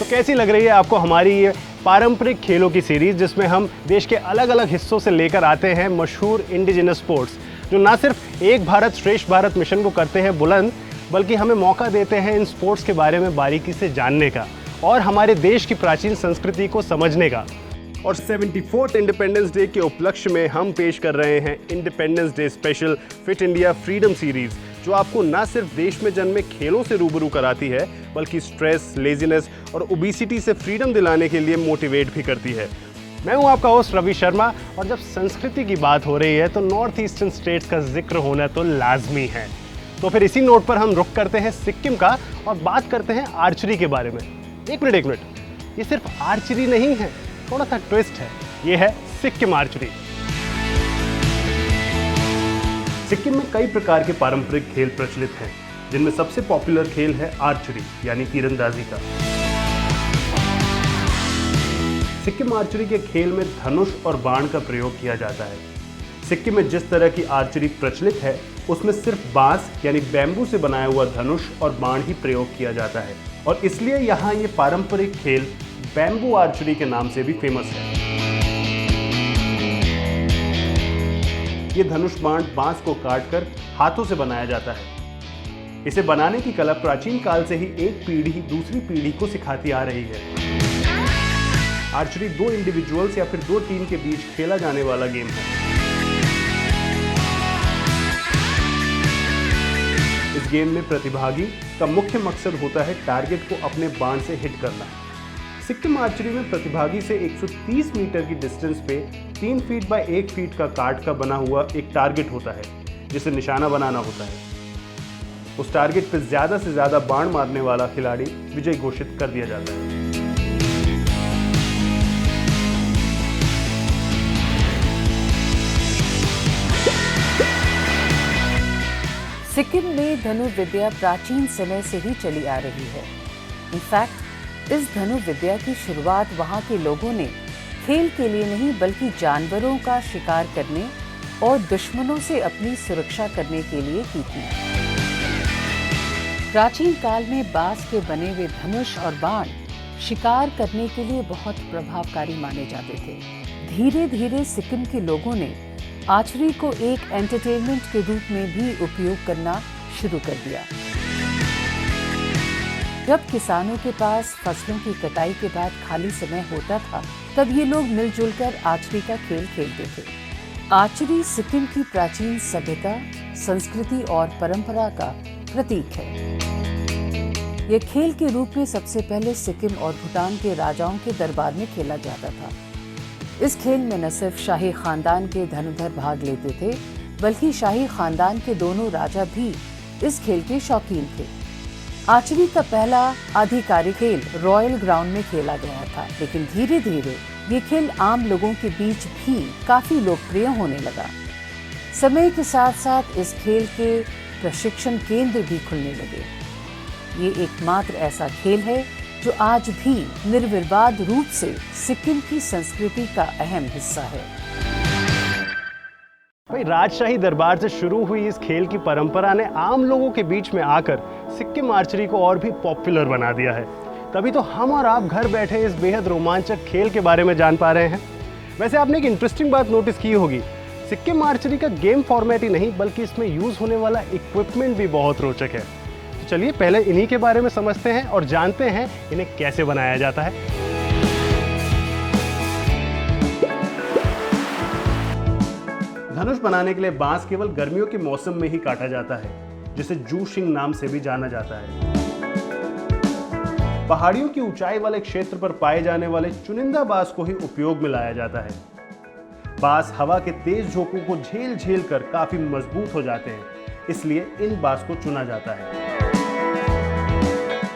तो कैसी लग रही है आपको हमारी ये पारंपरिक खेलों की सीरीज़, जिसमें हम देश के अलग अलग हिस्सों से लेकर आते हैं मशहूर इंडिजिनस स्पोर्ट्स, जो ना सिर्फ एक भारत श्रेष्ठ भारत मिशन को करते हैं बुलंद, बल्कि हमें मौका देते हैं इन स्पोर्ट्स के बारे में बारीकी से जानने का और हमारे देश की प्राचीन संस्कृति को समझने का। और 74th इंडिपेंडेंस डे के उपलक्ष्य में हम पेश कर रहे हैं independence day special fit India freedom series, जो आपको न सिर्फ देश में जन्मे खेलों से रूबरू कराती है, बल्कि स्ट्रेस, लेजीनेस और ओबेसिटी से फ्रीडम दिलाने के लिए मोटिवेट भी करती है। मैं हूं आपका होस्ट रवि शर्मा, और जब संस्कृति की बात हो रही है तो नॉर्थ ईस्टर्न स्टेट्स का जिक्र होना तो लाजमी है। तो फिर इसी नोट पर हम रुख करते हैं सिक्किम का और बात करते हैं आर्चरी के बारे में। एक मिनट, ये सिर्फ आर्चरी नहीं है, थोड़ा सा ट्विस्ट है। ये है सिक्किम आर्चरी। सिक्किम में कई प्रकार के पारंपरिक खेल प्रचलित हैं, जिनमें सबसे पॉपुलर खेल है आर्चरी यानी तीरंदाजी का। सिक्किम आर्चरी के खेल में धनुष और बाण का प्रयोग किया जाता है। सिक्किम में जिस तरह की आर्चरी प्रचलित है, उसमें सिर्फ बांस यानी बैम्बू से बनाया हुआ धनुष और बाण ही प्रयोग किया जाता है, और इसलिए यहाँ ये पारंपरिक खेल बैम्बू आर्चरी के नाम से भी फेमस है। ये धनुष बाण बांस को काटकर हाथों से बनाया जाता है। इसे बनाने की कला प्राचीन काल से ही एक पीढ़ी दूसरी पीढ़ी को सिखाती आ रही है। आर्चरी दो इंडिविजुअल्स या फिर दो टीम के बीच खेला जाने वाला गेम है। इस गेम में प्रतिभागी का मुख्य मकसद होता है टारगेट को अपने बाण से हिट करना। सिक्किम आर्चरी में प्रतिभागी से 130 मीटर की डिस्टेंस पे 3 फीट बाय 1 फीट का काठ का बना हुआ एक टारगेट होता है, जिसे निशाना बनाना होता है। उस टारगेट पे ज़्यादा से ज़्यादा बाण मारने वाला खिलाड़ी विजयी घोषित कर दिया जाता है। सिक्किम में धनुर्विद्या प्राचीन समय से ही चली आ रही है। इनफैक्ट इस धनुर्विद्या की शुरुआत वहाँ के लोगों ने खेल के लिए नहीं, बल्कि जानवरों का शिकार करने और दुश्मनों से अपनी सुरक्षा करने के लिए की थी। प्राचीन काल में बांस के बने हुए धनुष और बाण शिकार करने के लिए बहुत प्रभावकारी माने जाते थे। धीरे धीरे सिक्किम के लोगों ने आर्चरी को एक एंटरटेनमेंट के रूप में भी उपयोग करना शुरू कर दिया। जब किसानों के पास फसलों की कटाई के बाद खाली समय होता था, तब ये लोग मिलजुल कर आर्चरी का खेल खेलते थे। आर्चरी सिक्किम की प्राचीन सभ्यता, संस्कृति और परंपरा का प्रतीक है। यह खेल के रूप में सबसे पहले सिक्किम और भूटान के राजाओं के दरबार में खेला जाता था। इस खेल में न सिर्फ शाही खानदान के धनुर्धर भाग लेते थे, बल्कि शाही खानदान के दोनों राजा भी इस खेल के शौकीन थे। आर्चरी का पहला आधिकारिक खेल रॉयल ग्राउंड में खेला गया था, लेकिन धीरे धीरे ये खेल आम लोगों के बीच भी काफी लोकप्रिय होने लगा। समय के साथ साथ इस खेल के प्रशिक्षण केंद्र भी खुलने लगे। ये एकमात्र ऐसा खेल है जो आज भी निर्विवाद रूप से सिक्किम की संस्कृति का अहम हिस्सा है। भाई, राजशाही दरबार से शुरू हुई इस खेल की परंपरा ने आम लोगों के बीच में आकर सिक्किम आर्चरी को और भी पॉपुलर बना दिया है। तभी तो हम और आप घर बैठे इस बेहद रोमांचक खेल के बारे में जान पा रहे हैं। वैसे आपने एक इंटरेस्टिंग बात नोटिस की होगी, सिक्किम आर्चरी का गेम फॉर्मेट ही नहीं, बल्कि इसमें यूज होने वाला इक्विपमेंट भी बहुत रोचक है। तो चलिए पहले इन्हीं के बारे में समझते हैं और जानते हैं इन्हें कैसे बनाया जाता है। धनुष बनाने के लिए बांस केवल गर्मियों के मौसम में ही काटा जाता है, जिसे जूशिंग नाम से भी जाना जाता है। पहाड़ियों की ऊंचाई वाले क्षेत्र पर पाए जाने वाले चुनिंदा बांस को ही उपयोग में लाया जाता है। बांस हवा के तेज झोंकों को झेल झेल कर काफी मजबूत हो जाते हैं, इसलिए इन बांस को चुना जाता है।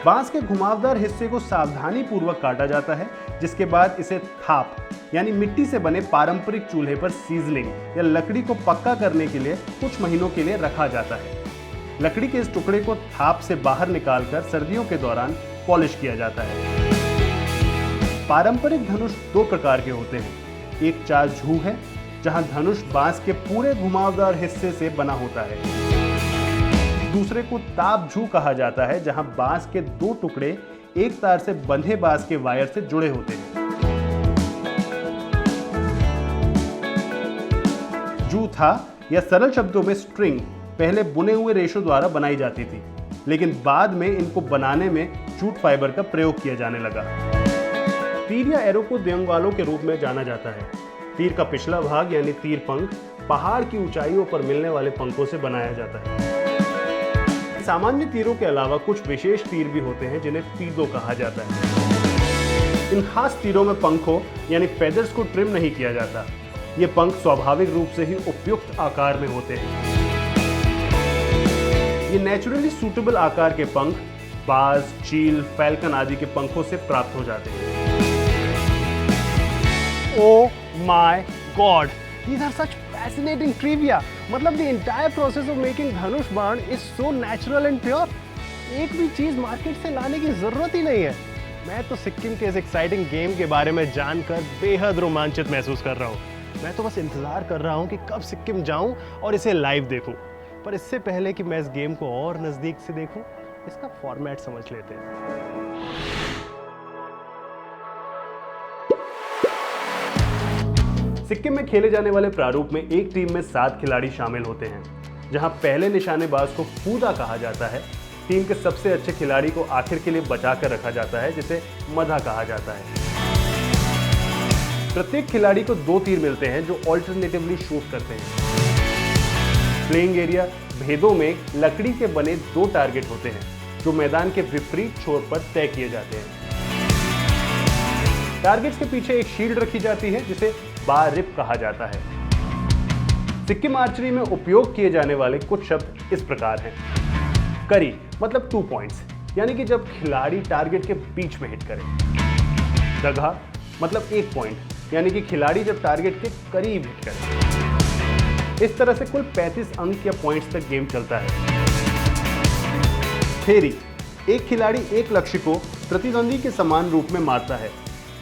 बांस के घुमावदार हिस्से को सावधानी पूर्वक काटा जाता है, जिसके बाद इसे थाप यानी मिट्टी से बने पारंपरिक चूल्हे पर सीजनिंग या लकड़ी को पक्का करने के लिए कुछ महीनों के लिए रखा जाता है। लकड़ी के इस टुकड़े को थाप से बाहर निकालकर सर्दियों के दौरान पॉलिश किया जाता है। पारंपरिक धनुष दो प्रकार के होते हैं। एक चाझू है, जहां धनुष बांस के पूरे घुमावदार हिस्से से बना होता है। दूसरे को ताबझू कहा जाता है, जहां बांस के दो टुकड़े एक तार से बंधे बांस के वायर से जुड़े होते हैं। जू था, या सरल शब्दों में स्ट्रिंग, पहले बुने हुए रेशों द्वारा बनाई जाती थी, लेकिन बाद में इनको बनाने में जूट फाइबर का प्रयोग किया जाने लगा। तीर या एरो को द्यंगवालों के रूप में जाना जाता है। तीर का पिछला भाग यानी तीर पंख पहाड़ की ऊंचाइयों पर मिलने वाले पंखों से बनाया जाता है। सामान्य तीरों के अलावा कुछ विशेष तीर भी होते हैं जिन्हें पीदो कहा जाता है। इन खास तीरों में पंखों यानी फेदर्स को ट्रिम नहीं किया जाता। ये पंख स्वाभाविक रूप से ही उपयुक्त आकार में होते हैं। ये नेचुरली सूटेबल आकार के पंख बाज, चील, फैल्कन आदि के पंखों से प्राप्त हो जाते हैं। Oh my God! These are such fascinating trivia. मतलब the entire process of making धनुष बाण is so natural and pure. एक भी चीज मार्केट से लाने की जरूरत ही नहीं है। मैं तो सिक्किम के इस एक्साइटिंग गेम के बारे में जानकर बेहद रोमांचित महसूस कर रहा हूँ। मैं तो बस इंतजार कर रहा हूँ कि कब सिक्किम जाऊँ और इसे लाइव देखूँ। पर इससे पहले कि मैं इस गेम को और नजदीक से देखूँ, इसका फॉर्मेट समझ लेते हैं। सिक्किम में खेले जाने वाले प्रारूप में एक टीम में 7 खिलाड़ी शामिल होते हैं, जहां पहले निशानेबाज को फूदा कहा जाता है। टीम के सबसे अच्छे खिलाड़ी को आखिर के लिए बचाकर रखा जाता है, जिसे मधा कहा जाता है। प्रत्येक खिलाड़ी को 2 तीर मिलते हैं जो ऑल्टरनेटिवली शूट करते हैं। प्लेइंग एरिया भेदों में लकड़ी के बने 2 टारगेट होते हैं जो मैदान के विपरीत छोर पर तय किए जाते हैं। टारगेट्स के पीछे एक शील्ड रखी जाती है जिसे बार रिप कहा जाता है। सिक्किम आर्चरी में उपयोग किए जाने वाले कुछ शब्द इस प्रकार हैं। करी मतलब 2 पॉइंट्स, यानी कि जब खिलाड़ी टारगेट के बीच में हिट करे। दगा मतलब 1 पॉइंट, यानी कि खिलाड़ी जब टारगेट के करीब हिट करे। इस तरह से कुल 35 अंक या पॉइंट्स तक गेम चलता है। फेरी, एक खिलाड़ी एक लक्ष्य को प्रतिद्वंदी के समान रूप में मारता है।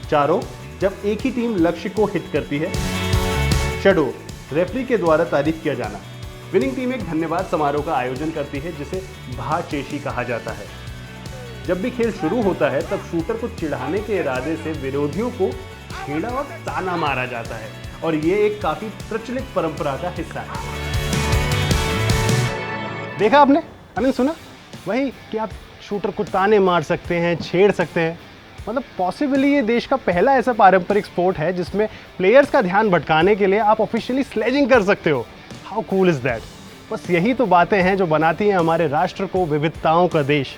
चारों, जब एक ही टीम लक्ष्य को हिट करती है। शैडो, रेफरी के द्वारा तारीफ किया जाना। विनिंग टीम एक धन्यवाद समारोह का आयोजन करती है जिसे भा चेशी कहा जाता है। जब भी खेल शुरू होता है तब शूटर को चिढ़ाने के इरादे से विरोधियों को छेड़ा और ताना मारा जाता है, और ये एक काफी प्रचलित परंपरा का हिस्सा है। देखा आपने? अनिल, सुना? वही कि आप शूटर को ताने मार सकते हैं, छेड़ सकते हैं। मतलब पॉसिबली ये देश का पहला ऐसा पारंपरिक स्पोर्ट है जिसमें प्लेयर्स का ध्यान भटकाने के लिए आप ऑफिशियली स्लेजिंग कर सकते हो। How cool is that? बस यही तो बातें हैं जो बनाती हैं हमारे राष्ट्र को विविधताओं का देश।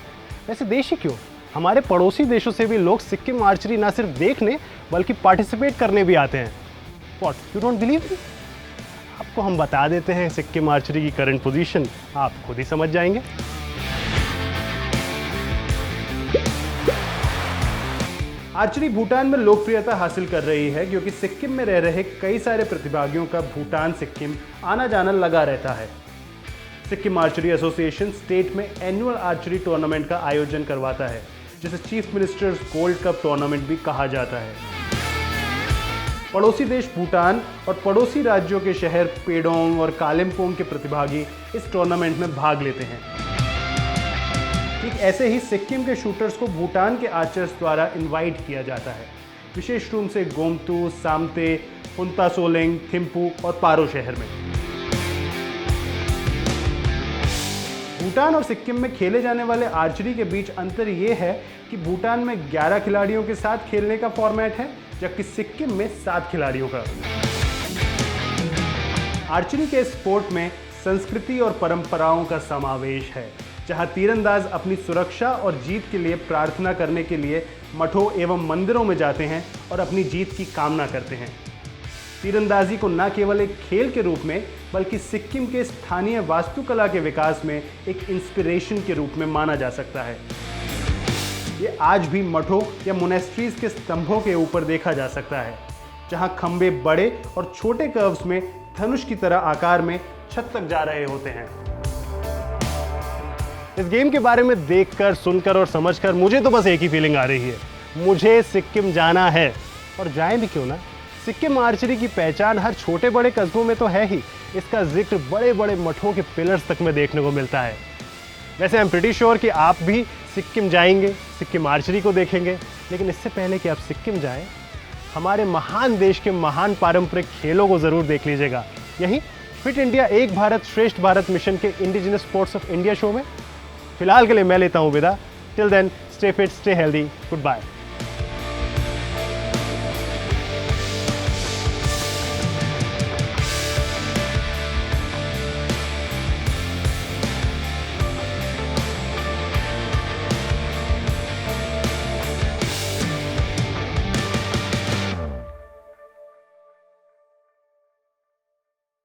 वैसे देश ही क्यों, हमारे पड़ोसी देशों से भी लोग सिक्किम आर्चरी ना सिर्फ देखने बल्कि पार्टिसिपेट करने भी आते हैं। What, you don't believe me? आपको हम बता देते हैं सिक्किम आर्चरी की करंट पोजीशन, आप खुद ही समझ जाएंगे। आर्चरी भूटान में लोकप्रियता हासिल कर रही है क्योंकि सिक्किम में रह रहे कई सारे प्रतिभागियों का भूटान सिक्किम आना जाना लगा रहता है। सिक्किम आर्चरी एसोसिएशन स्टेट में एनुअल आर्चरी टूर्नामेंट का आयोजन करवाता है, जिसे chief ministers gold cup tournament भी कहा जाता है। पड़ोसी देश भूटान और पड़ोसी राज्यों के शहर पेडोंग और कालिम्पोंग के प्रतिभागी इस टूर्नामेंट में भाग लेते हैं। ठीक ऐसे ही सिक्किम के शूटर्स को भूटान के आर्चर्स द्वारा इनवाइट किया जाता है, विशेष रूप से गोमतू, सामते, पुंतासोलेंग, थिम्पू और पारो शहर में। भूटान और सिक्किम में खेले जाने वाले आर्चरी के बीच अंतर यह है कि भूटान में 11 खिलाड़ियों के साथ खेलने का फॉर्मेट है, जबकि सिक्किम में 7 खिलाड़ियों का। आर्चरी के स्पोर्ट में संस्कृति और परंपराओं का समावेश है, जहां तीरंदाज अपनी सुरक्षा और जीत के लिए प्रार्थना करने के लिए मठों एवं मंदिरों में जाते हैं और अपनी जीत की कामना करते हैं। तीरंदाजी को न केवल एक खेल के रूप में बल्कि सिक्किम के स्थानीय वास्तुकला के विकास में एक इंस्पिरेशन के रूप में माना जा सकता है। ये आज भी मठों या मोनेस्ट्रीज के स्तंभों के ऊपर देखा जा सकता है, जहां खंबे बड़े और छोटे कर्व्स में धनुष की तरह आकार में छत तक जा रहे होते हैं। इस गेम के बारे में देखकर, सुनकर और समझकर मुझे तो बस एक ही फीलिंग आ रही है, मुझे सिक्किम जाना है। और जाएं भी क्यों ना। सिक्किम आर्चरी की पहचान हर छोटे बड़े कस्बों में तो है ही, इसका जिक्र बड़े बड़े मठों के पिलर्स तक में देखने को मिलता है। वैसे आई एम प्रिटी श्योर कि आप भी सिक्किम जाएंगे, सिक्किम आर्चरी को देखेंगे, लेकिन इससे पहले कि आप सिक्किम जाएं, हमारे महान देश के महान पारंपरिक खेलों को ज़रूर देख लीजिएगा यहीं फिट इंडिया एक भारत श्रेष्ठ भारत मिशन के indigenous sports of India show में। फिलहाल के लिए मैं लेता हूँ विदा। Till then, stay fit, stay healthy, good bye.